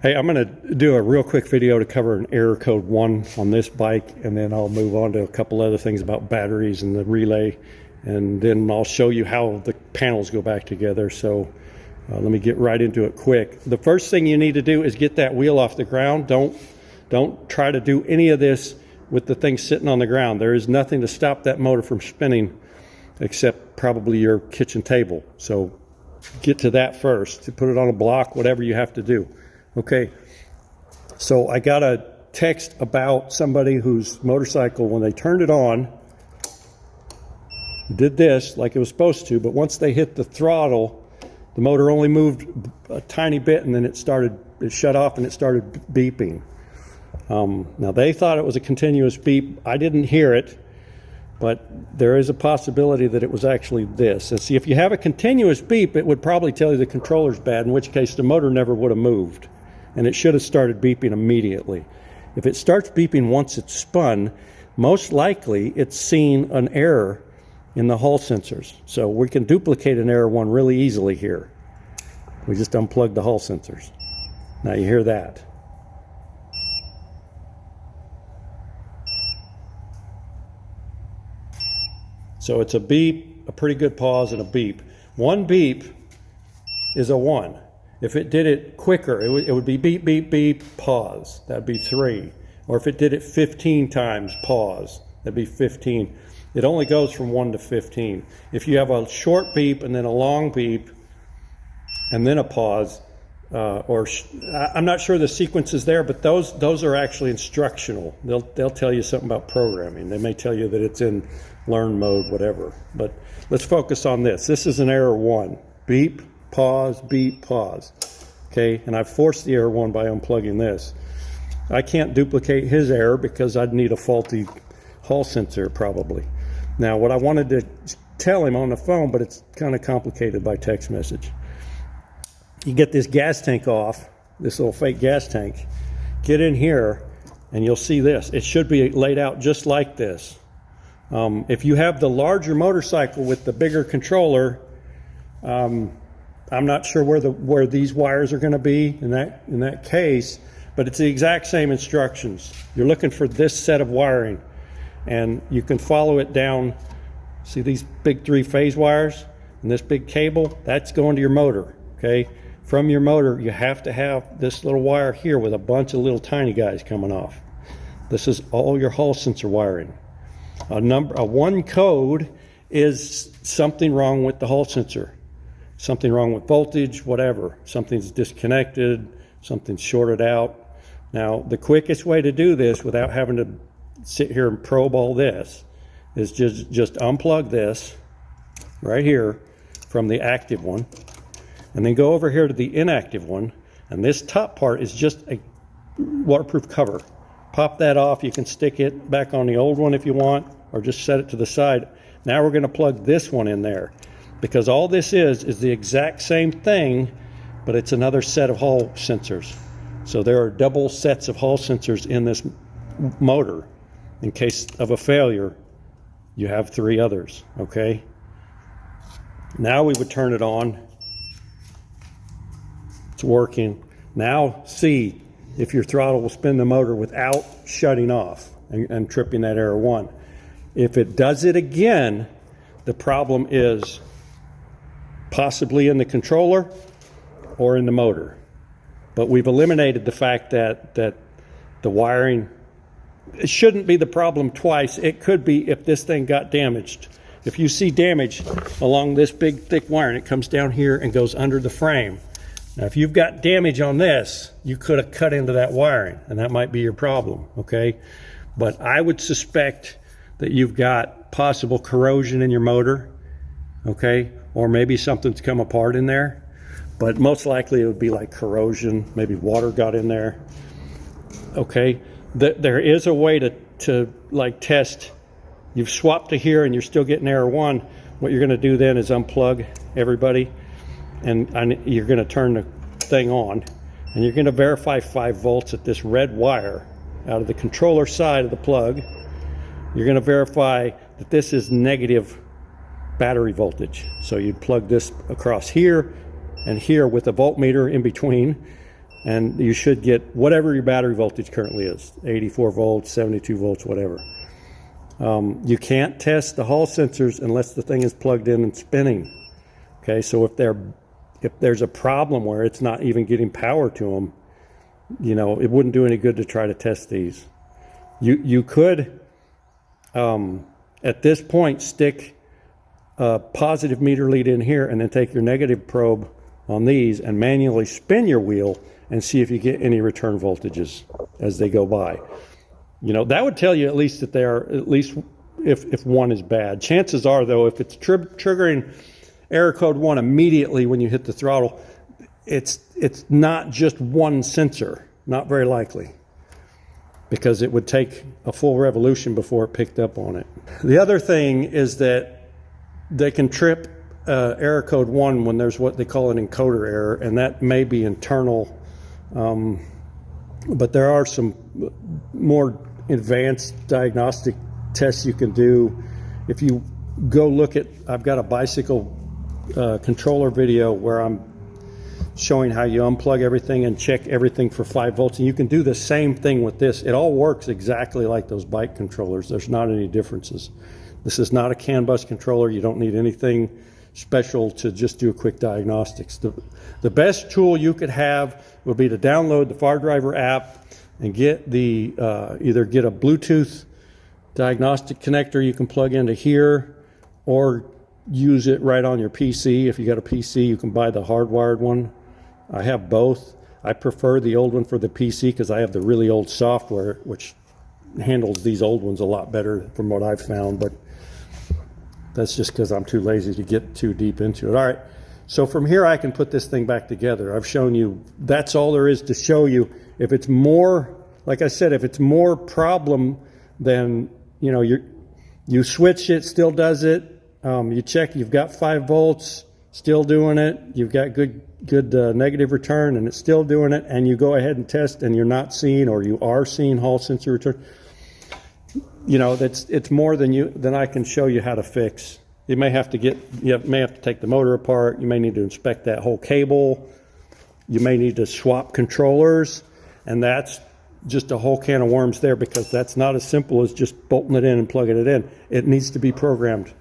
Hey, I'm going to do a real quick video to cover an error code 1 on this bike, and then I'll move on to a couple other things about batteries and the relay, and then I'll show you how the panels go back together. So let me get right into it quick. The first thing you need to do is get that wheel off the ground. Don't try to do any of this with the thing sitting on the ground. There is nothing to stop that motor from spinning except probably your kitchen table. So get to that first. To put it on a block, whatever you have to do. Okay, so I got a text about somebody whose motorcycle, when they turned it on, did this like it was supposed to, but once they hit the throttle, the motor only moved a tiny bit, and then it shut off and it started beeping. Now they thought it was a continuous beep. I didn't hear it, but there is a possibility that it was actually this. And see, if you have a continuous beep, it would probably tell you the controller's bad, in which case the motor never would have moved. And it should have started beeping immediately. If it starts beeping once it's spun, most likely it's seen an error in the Hall sensors. So we can duplicate an error 1 really easily here. We just unplug the Hall sensors. Now you hear that. So it's a beep, a pretty good pause, and a beep. One beep is a 1. If it did it quicker, it would be beep, beep, beep, pause. That'd be 3. Or if it did it 15 times, pause. That'd be 15. It only goes from 1 to 15. If you have a short beep and then a long beep and then a pause, I'm not sure the sequence is there, but those are actually instructional. They'll tell you something about programming. They may tell you that it's in learn mode, whatever. But let's focus on this. This is an error 1. Beep, pause, beep, pause. Okay, and I've forced the error 1 by unplugging this. I can't duplicate his error because I'd need a faulty Hall sensor probably. Now what I wanted to tell him on the phone, but it's kind of complicated by text message. You get this gas tank off, this little fake gas tank, get in here and you'll see this. It should be laid out just like this. If you have the larger motorcycle with the bigger controller, I'm not sure where these wires are going to be in that case, but it's the exact same instructions. You're looking for this set of wiring, and you can follow it down. See these big 3-phase wires and this big cable? That's going to your motor. Okay, from your motor you have to have this little wire here with a bunch of little tiny guys coming off. This is all your Hall sensor wiring. A 1 code is something wrong with the Hall sensor. Something wrong with voltage, whatever. Something's disconnected, something's shorted out. Now, the quickest way to do this without having to sit here and probe all this is just unplug this right here from the active one, and then go over here to the inactive one, and this top part is just a waterproof cover. Pop that off. You can stick it back on the old one if you want, or just set it to the side. Now we're going to plug this one in there, because all this is the exact same thing, but it's another set of Hall sensors. So there are double sets of Hall sensors in this motor. In case of a failure, you have 3 others, okay? Now we would turn it on. It's working. Now see if your throttle will spin the motor without shutting off and tripping that error 1. If it does it again, the problem is possibly in the controller or in the motor. But we've eliminated the fact that the wiring, it shouldn't be the problem twice. It could be if this thing got damaged. If you see damage along this big thick wire and it comes down here and goes under the frame. Now if you've got damage on this, you could have cut into that wiring, and that might be your problem, okay? But I would suspect that you've got possible corrosion in your motor, okay? Or maybe something's come apart in there, but most likely it would be like corrosion, maybe water got in there. Okay, there is a way to like test. You've swapped to here and you're still getting error 1. What you're going to do then is unplug everybody, and you're going to turn the thing on, and you're going to verify 5 volts at this red wire out of the controller side of the plug. You're going to verify that this is negative battery voltage. So you'd plug this across here and here with a voltmeter in between, and you should get whatever your battery voltage currently is, 84 volts, 72 volts, whatever. You can't test the Hall sensors unless the thing is plugged in and spinning. Okay, so if there's a problem where it's not even getting power to them, you know, it wouldn't do any good to try to test these. You could, at this point, stick a positive meter lead in here and then take your negative probe on these and manually spin your wheel and see if you get any return voltages as they go by. You know, that would tell you at least that they are, at least if one is bad. Chances are, though, if it's triggering error code 1 immediately when you hit the throttle, it's not just one sensor, not very likely, because it would take a full revolution before it picked up on it. The other thing is that they can trip error code 1 when there's what they call an encoder error, and that may be internal, but there are some more advanced diagnostic tests you can do. If you go look at, I've got a bicycle controller video where I'm showing how you unplug everything and check everything for 5 volts, and you can do the same thing with this. It all works exactly like those bike controllers. There's not any differences. This is not a CAN bus controller. You don't need anything special to just do a quick diagnostics. The best tool you could have would be to download the FarDriver app and get the either get a Bluetooth diagnostic connector you can plug into here, or use it right on your PC. If you got a PC, you can buy the hardwired one. I have both. I prefer the old one for the PC because I have the really old software, which handles these old ones a lot better from what I've found, but that's just because I'm too lazy to get too deep into it. All right, so from here I can put this thing back together. I've shown you, that's all there is to show you. If it's more, like I said, if it's more problem, then, you know, you switch it, still does it. You check, you've got 5 volts, still doing it. You've got good negative return, and it's still doing it. And you go ahead and test, and you're not seeing, or you are seeing Hall sensor return. You know, it's more than I can show you how to fix. You may have to take the motor apart. You may need to inspect that whole cable. You may need to swap controllers, and that's just a whole can of worms there, because that's not as simple as just bolting it in and plugging it in. It needs to be programmed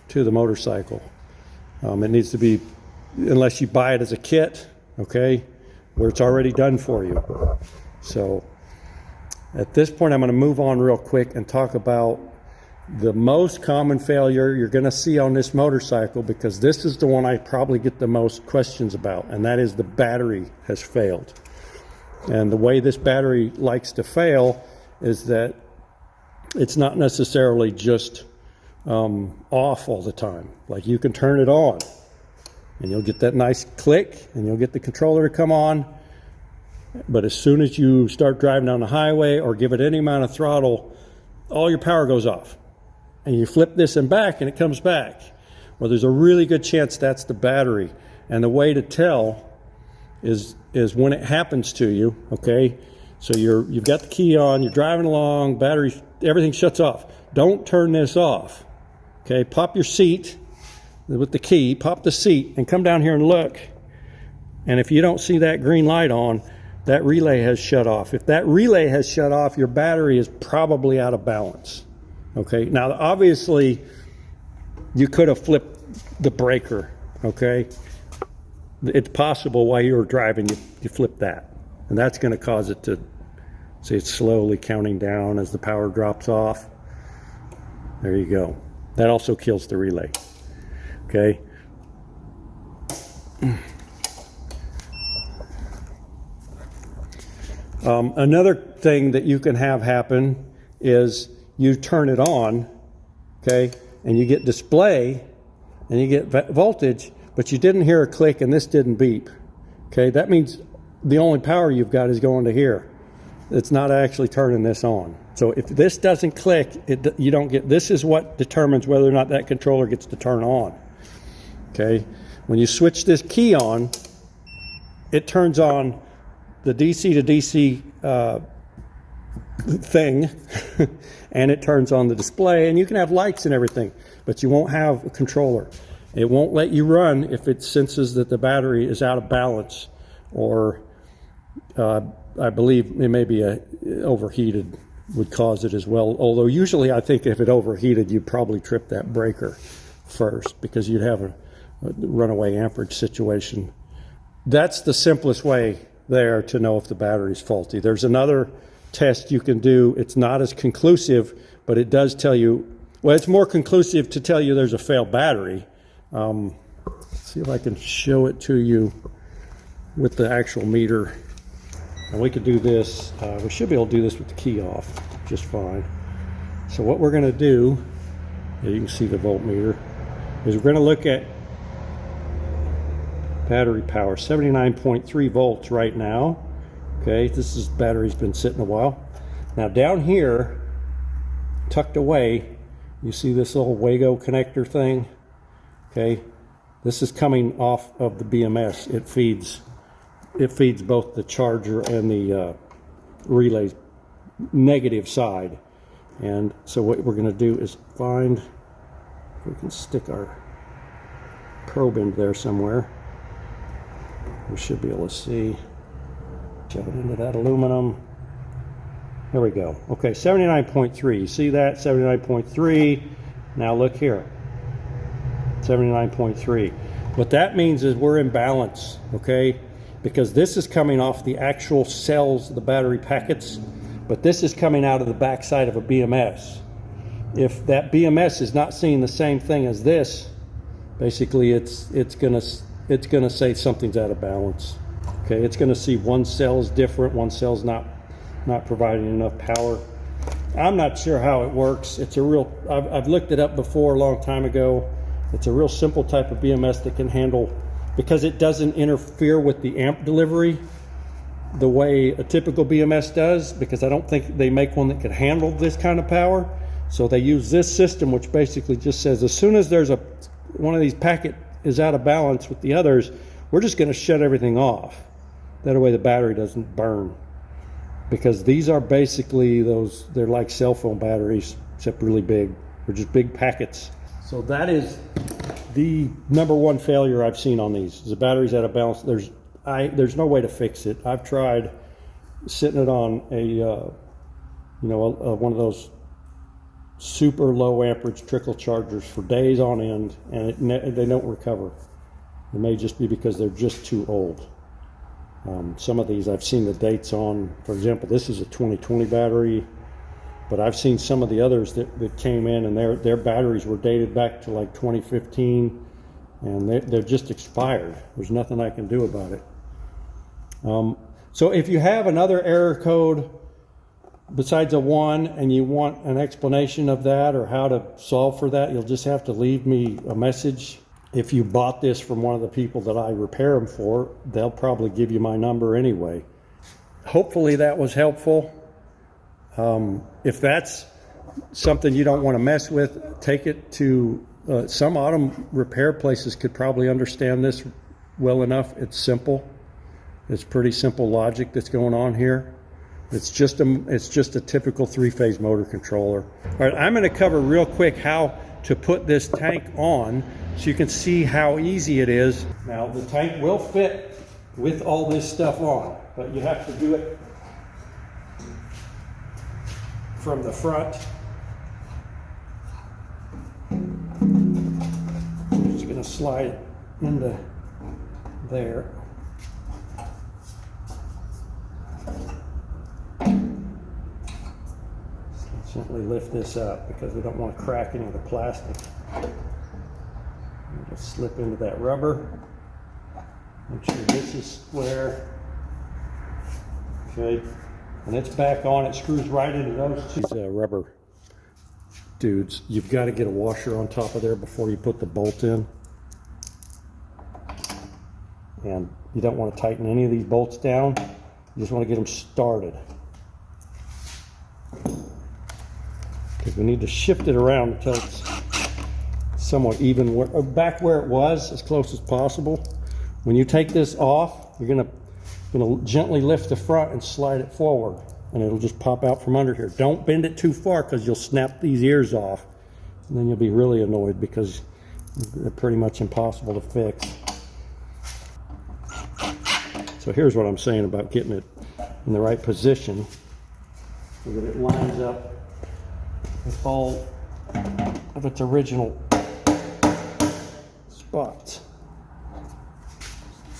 to the motorcycle. It needs to be, unless you buy it as a kit, okay, where it's already done for you. So at this point, I'm going to move on real quick and talk about the most common failure you're going to see on this motorcycle, because this is the one I probably get the most questions about, and that is the battery has failed. And the way this battery likes to fail is that it's not necessarily just off all the time. Like, you can turn it on and you'll get that nice click and you'll get the controller to come on, but as soon as you start driving down the highway or give it any amount of throttle, all your power goes off, and you flip this and back and it comes back. Well, there's a really good chance that's the battery, and the way to tell is when it happens to you. Okay, so you've got the key on, you're driving along, battery, everything shuts off. Don't turn this off. Okay, pop your seat with the key, pop the seat, and come down here and look. And if you don't see that green light on, that relay has shut off. If that relay has shut off, your battery is probably out of balance. Okay, now obviously you could have flipped the breaker. Okay, it's possible while you were driving you flip that, and that's going to cause it to, see, it's slowly counting down as the power drops off. There you go. That also kills the relay. Okay. Another thing that you can have happen is you turn it on, okay, and you get display and you get voltage, but you didn't hear a click and this didn't beep. Okay, that means the only power you've got is going to here. It's not actually turning this on. So if this doesn't click, you don't get, this is what determines whether or not that controller gets to turn on. Okay, when you switch this key on, it turns on the DC to DC thing, and it turns on the display, and you can have lights and everything, but you won't have a controller. It won't let you run if it senses that the battery is out of balance, or I believe it may be overheated would cause it as well. Although usually I think if it overheated, you'd probably trip that breaker first because you'd have a runaway amperage situation. That's the simplest way there to know if the battery's faulty. There's another test you can do. It's not as conclusive, but it does tell you, well, it's more conclusive to tell you there's a failed battery. Let's see if I can show it to you with the actual meter. And we could do this, we should be able to do this with the key off just fine. So what we're gonna do, you can see the voltmeter, is we're gonna look at battery power, 79.3 volts right now. Okay, battery's been sitting a while. Now down here, tucked away, you see this little Wago connector thing? Okay, this is coming off of the BMS. It feeds both the charger and the relay's negative side. And so what we're going to do is find, if we can stick our probe in there somewhere, we should be able to see. Shove it into that aluminum. There we go. Okay, 79.3. You see that? 79.3. Now look here. 79.3. What that means is we're in balance, okay? Because this is coming off the actual cells, the battery packets, but this is coming out of the backside of a BMS. If that BMS is not seeing the same thing as this, basically it's gonna say something's out of balance. Okay, it's gonna see one cell's different, one cell's not providing enough power. I'm not sure how it works. It's a real, I've looked it up before a long time ago. It's a real simple type of BMS that can handle, because it doesn't interfere with the amp delivery the way a typical BMS does, because I don't think they make one that can handle this kind of power. So they use this system, which basically just says as soon as there's one of these packet is out of balance with the others, we're just going to shut everything off. That way the battery doesn't burn. Because these are basically they're like cell phone batteries, except really big. They're just big packets. So that is the number one failure I've seen on these. Is the battery's out of balance. There's no way to fix it. I've tried sitting it on one of those super low amperage trickle chargers for days on end, and they don't recover. It may just be because they're just too old. Some of these I've seen the dates on. For example, this is a 2020 battery, but I've seen some of the others that came in, and their batteries were dated back to like 2015, and they're just expired. There's nothing I can do about it. So if you have another error code besides a 1 and you want an explanation of that or how to solve for that, you'll just have to leave me a message. If you bought this from one of the people that I repair them for, they'll probably give you my number anyway. Hopefully that was helpful. If that's something you don't want to mess with, take it to some auto repair places could probably understand this well enough. It's simple. It's pretty simple logic that's going on here. It's just a typical 3-phase motor controller. All right, I'm going to cover real quick how to put this tank on so you can see how easy it is. Now the tank will fit with all this stuff on, but you have to do it from the front. I'm just going to slide it into there. Gently lift this up because we don't want to crack any of the plastic. Just slip into that rubber. Make sure this is square. Okay, and it's back on. It screws right into those two. These rubber dudes, you've got to get a washer on top of there before you put the bolt in. And you don't want to tighten any of these bolts down. You just want to get them started. Because we need to shift it around until it's somewhat even, back where it was, as close as possible. When you take this off, you're gonna gently lift the front and slide it forward, and it'll just pop out from under here. Don't bend it too far because you'll snap these ears off, and then you'll be really annoyed because they're pretty much impossible to fix. So here's what I'm saying about getting it in the right position so that it lines up with all of its original spots.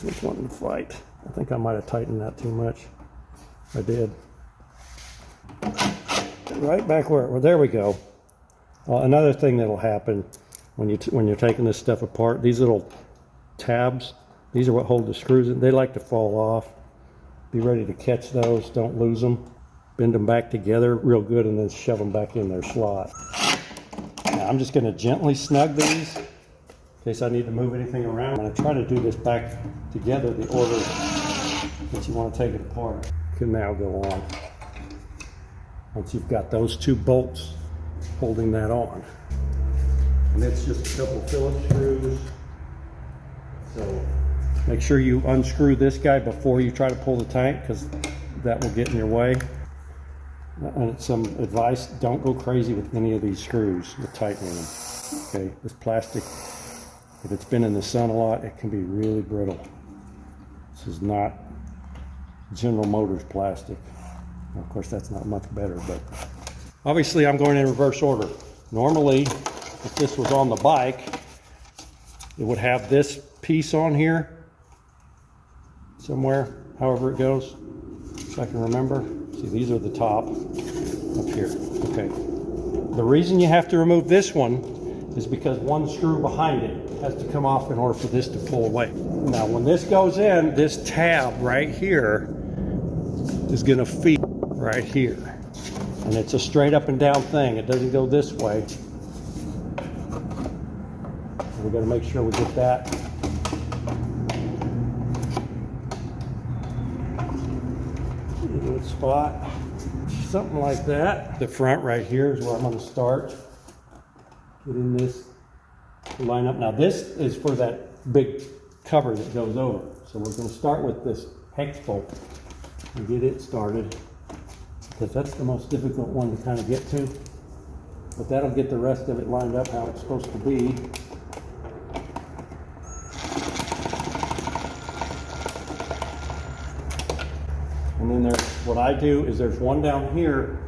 Which one to fight? I think I might have tightened that too much. I did. Right back where, well, there we go. Another thing that'll happen when you're taking this stuff apart, these little tabs, these are what hold the screws in. They like to fall off. Be ready to catch those. Don't lose them. Bend them back together real good and then shove them back in their slot. Now I'm just going to gently snug these in case I need to move anything around. I'm going to try to do this back together the order that you want to take it apart. Can now go on once you've got those two bolts holding that on. And it's just a couple Phillips screws. So make sure you unscrew this guy before you try to pull the tank, because that will get in your way. And some advice, don't go crazy with any of these screws with tightening them. Okay, this plastic, if it's been in the sun a lot, it can be really brittle. This is not General Motors plastic. Of course, that's not much better, but obviously I'm going in reverse order. Normally, if this was on the bike, it would have this piece on here somewhere, however it goes, if I can remember. See, these are the top up here. Okay. The reason you have to remove this one is because one screw behind it has to come off in order for this to pull away. Now, when this goes in, this tab right here is going to feed right here. And it's a straight up and down thing. It doesn't go this way. We've got to make sure we get that. In a good spot. Something like that. The front right here is where I'm going to start. Getting this to line up. Now this is for that big cover that goes over. So we're going to start with this hex bolt and get it started, because that's the most difficult one to kind of get to. But that'll get the rest of it lined up how it's supposed to be. And then there's, what I do is there's one down here,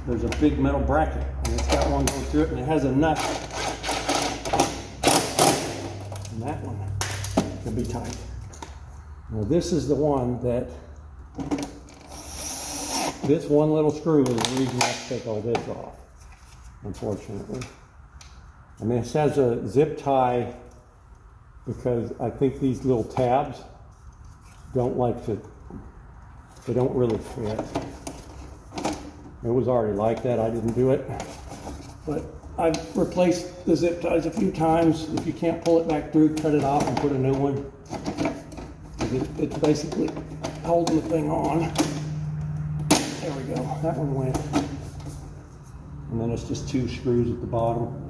there's a big metal bracket, and it's got one going through it, and it has a nut. And that one can be tight. Now this is the one that, this one little screw is the reason I have to take all this off, unfortunately. I mean, it has a zip tie because I think these little tabs don't like to, they don't really fit. It was already like that, I didn't do it. But I've replaced the zip ties a few times. If you can't pull it back through, cut it off and put a new one. It's basically holding the thing on. There we go, that one went. And then it's just two screws at the bottom.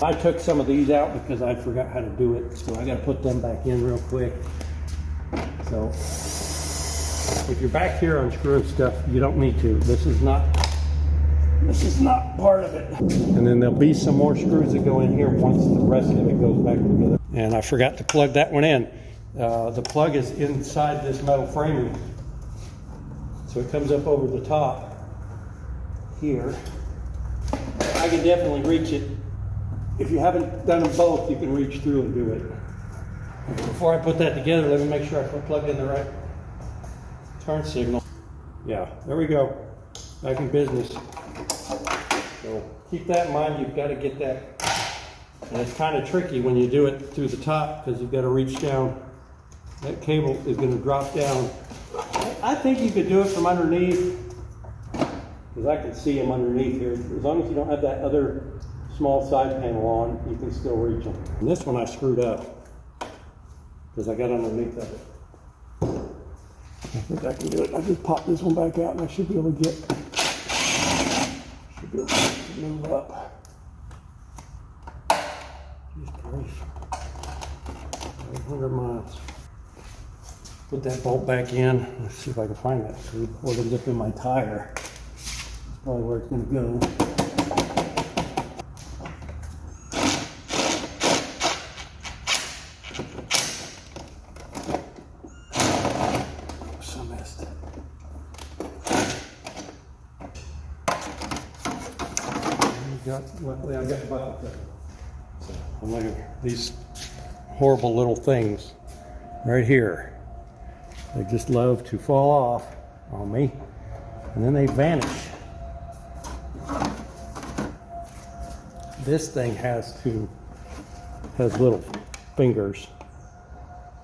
I took some of these out because I forgot how to do it, so I gotta put them back in real quick. So, if you're back here unscrewing stuff, you don't need to. This is not part of it. And then there'll be some more screws that go in here once the rest of it goes back together. And I forgot to plug that one in. The plug is inside this metal framing. So it comes up over the top here. I can definitely reach it. If you haven't done them both, you can reach through and do it. Before I put that together, let me make sure I plug in the right turn signal. Yeah, there we go. Back in business. So keep that in mind. You've got to get that. And it's kind of tricky when you do it through the top because you've got to reach down. That cable is going to drop down. I think you could do it from underneath, because I can see them underneath here. As long as you don't have that other small side panel on, you can still reach them. And this one I screwed up because I got underneath of it. I think I can do it. I just pop this one back out and I should be able to move up. Jeez, grief. 800 miles. Put that bolt back in. Let's see if I can find that screw before it ends up in my tire. That's probably where it's going to go. missed. Luckily I got the bucket there. So I'm looking at these horrible little things right here. They just love to fall off on me, and then they vanish. This thing has little fingers.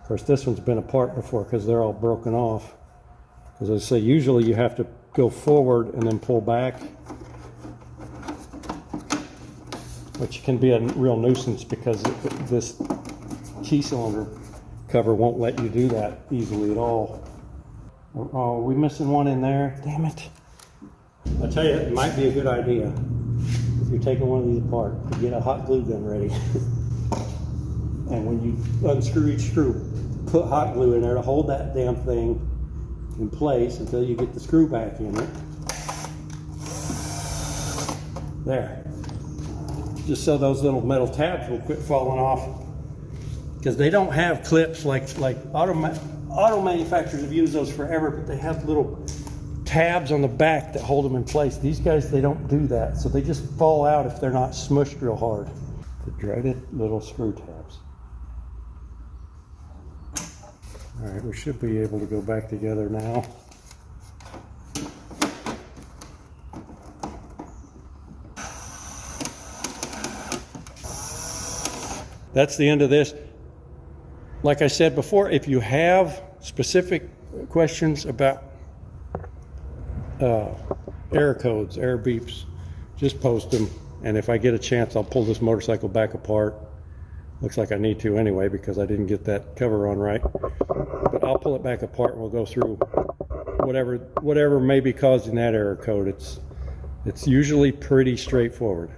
Of course, this one's been apart before because they're all broken off. As I say, usually you have to go forward and then pull back, which can be a real nuisance because this key cylinder cover won't let you do that easily at all. Oh, are we missing one in there? Damn it. I tell you, it might be a good idea if you're taking one of these apart to get a hot glue gun ready. And when you unscrew each screw, put hot glue in there to hold that damn thing in place until you get the screw back in it. There. Just so those little metal tabs will quit falling off. Because they don't have clips like auto manufacturers have used those forever, but they have little tabs on the back that hold them in place. These guys, they don't do that, so they just fall out if they're not smushed real hard. The dreaded little screw tabs. All right, we should be able to go back together now. That's the end of this. Like I said before, if you have specific questions about error codes, error beeps, just post them. And if I get a chance, I'll pull this motorcycle back apart. Looks like I need to anyway because I didn't get that cover on right. But I'll pull it back apart and we'll go through whatever may be causing that error code. It's usually pretty straightforward.